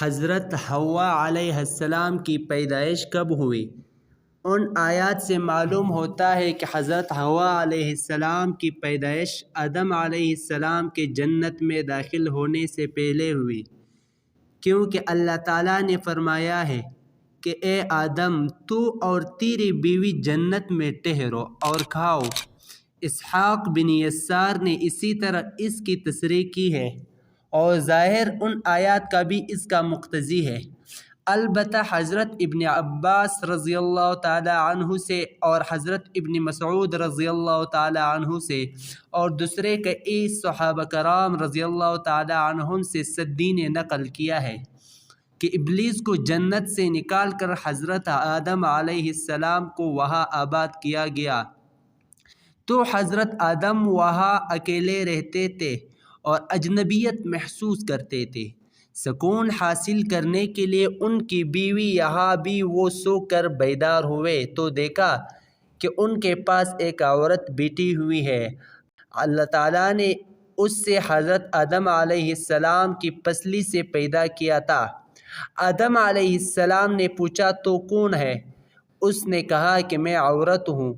حضرت حوا علیہ السلام کی پیدائش کب ہوئی؟ ان آیات سے معلوم ہوتا ہے کہ حضرت حوا علیہ السلام کی پیدائش آدم علیہ السلام کے جنت میں داخل ہونے سے پہلے ہوئی، کیونکہ اللہ تعالیٰ نے فرمایا ہے کہ اے آدم، تو اور تیری بیوی جنت میں ٹھہرو اور کھاؤ۔ اسحاق بن یسار نے اسی طرح اس کی تصریح کی ہے، اور ظاہر ان آیات کا بھی اس کا مقتضی ہے۔ البتہ حضرت ابن عباس رضی اللہ تعالی عنہ سے اور حضرت ابن مسعود رضی اللہ تعالی عنہ سے اور دوسرے کئی صحابہ کرام رضی اللہ تعالی عنہم سے سدی نے نقل کیا ہے کہ ابلیس کو جنت سے نکال کر حضرت آدم علیہ السلام کو وہاں آباد کیا گیا، تو حضرت آدم وہاں اکیلے رہتے تھے اور اجنبیت محسوس کرتے تھے۔ سکون حاصل کرنے کے لیے ان کی بیوی یہاں بھی وہ سو کر بیدار ہوئے تو دیکھا کہ ان کے پاس ایک عورت بیٹھی ہوئی ہے۔ اللہ تعالیٰ نے اس سے حضرت آدم علیہ السلام کی پسلی سے پیدا کیا تھا۔ آدم علیہ السلام نے پوچھا تو کون ہے؟ اس نے کہا کہ میں عورت ہوں۔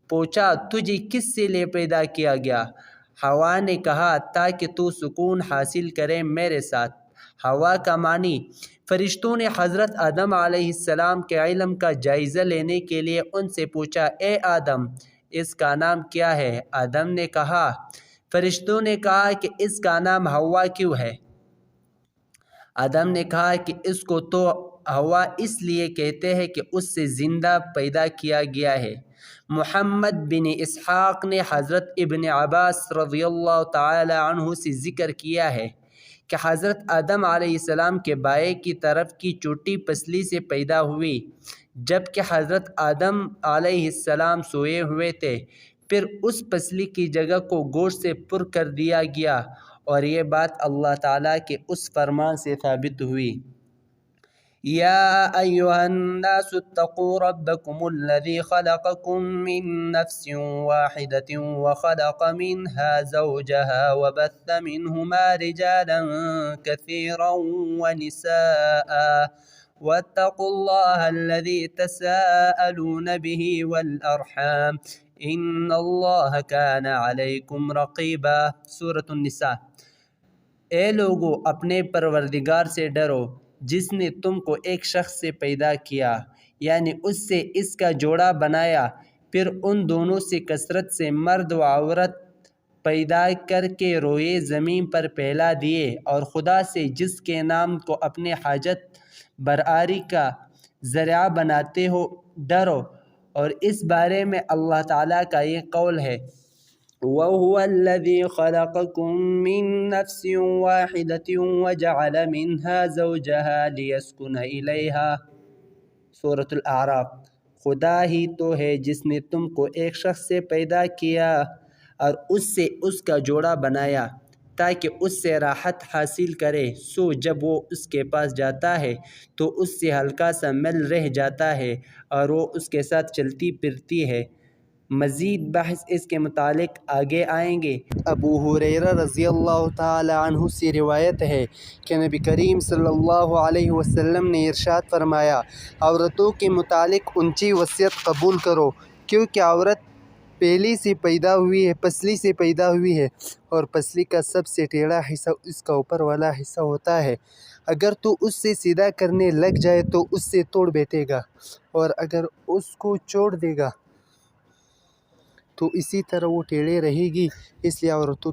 پوچھا تجھے کس سے لے پیدا کیا گیا؟ حوا نے کہا تاکہ تو سکون حاصل کرے میرے ساتھ۔ حوا کا معنی فرشتوں نے حضرت آدم علیہ السلام کے علم کا جائزہ لینے کے لیے ان سے پوچھا، اے آدم، اس کا نام کیا ہے؟ آدم نے کہا۔ فرشتوں نے کہا کہ اس کا نام حوا کیوں ہے؟ آدم نے کہا کہ اس کو تو حوا اس لیے کہتے ہیں کہ اس سے زندہ پیدا کیا گیا ہے۔ محمد بن اسحاق نے حضرت ابن عباس رضی اللہ تعالی عنہ سے ذکر کیا ہے کہ حضرت آدم علیہ السلام کے بائیں کی طرف کی چوٹی پسلی سے پیدا ہوئی، جبکہ حضرت آدم علیہ السلام سوئے ہوئے تھے۔ پھر اس پسلی کی جگہ کو گوشت سے پر کر دیا گیا، اور یہ بات اللہ تعالیٰ کے اس فرمان سے ثابت ہوئی، یا ایھا الناس اتقوا ربکم الذی خلقکم من نفس واحدۃ وخلق منها زوجها وبث منهما رجالا كثيرا ونساء واتقوا الله الذي تساءلون به والارحام ان اللہ کان علیکم رقیبا۔ سورۃ النساء۔ اے لوگو، اپنے پروردگار سے ڈرو جس نے تم کو ایک شخص سے پیدا کیا، یعنی اس سے اس کا جوڑا بنایا، پھر ان دونوں سے کثرت سے مرد و عورت پیدا کر کے روئے زمین پر پھیلا دیے، اور خدا سے جس کے نام کو اپنے حاجت برآری کا ذریعہ بناتے ہو ڈرو۔ اور اس بارے میں اللہ تعالیٰ کا یہ قول ہے، وَهُوَ الَّذِي خَلَقَكُم مِّن نَّفْسٍ وَاحِدَةٍ وَجَعَلَ مِنْهَا زَوْجَهَا لِيَسْكُنَ إِلَيْهَا۔ سورۃ الاعراف۔ خدا ہی تو ہے جس نے تم کو ایک شخص سے پیدا کیا اور اس سے اس کا جوڑا بنایا تاکہ اس سے راحت حاصل کرے، سو جب وہ اس کے پاس جاتا ہے تو اس سے ہلکا سا میل رہ جاتا ہے اور وہ اس کے ساتھ چلتی پھرتی ہے۔ مزید بحث اس کے متعلق آگے آئیں گے۔ ابو ہریرہ رضی اللہ تعالی عنہ سے روایت ہے کہ نبی کریم صلی اللہ علیہ وسلم نے ارشاد فرمایا، عورتوں کے متعلق ان کی وصیت قبول کرو، کیونکہ عورت پہلی سے پیدا ہوئی ہے، پسلی سے پیدا ہوئی ہے، اور پسلی کا سب سے ٹیڑھا حصہ اس کا اوپر والا حصہ ہوتا ہے۔ اگر تو اس سے سیدھا کرنے لگ جائے تو اس سے توڑ بیٹھے گا، اور اگر اس کو چھوڑ دے گا تو اسی طرح وہ ٹیڑھی رہے گی۔ اس لیے عورتوں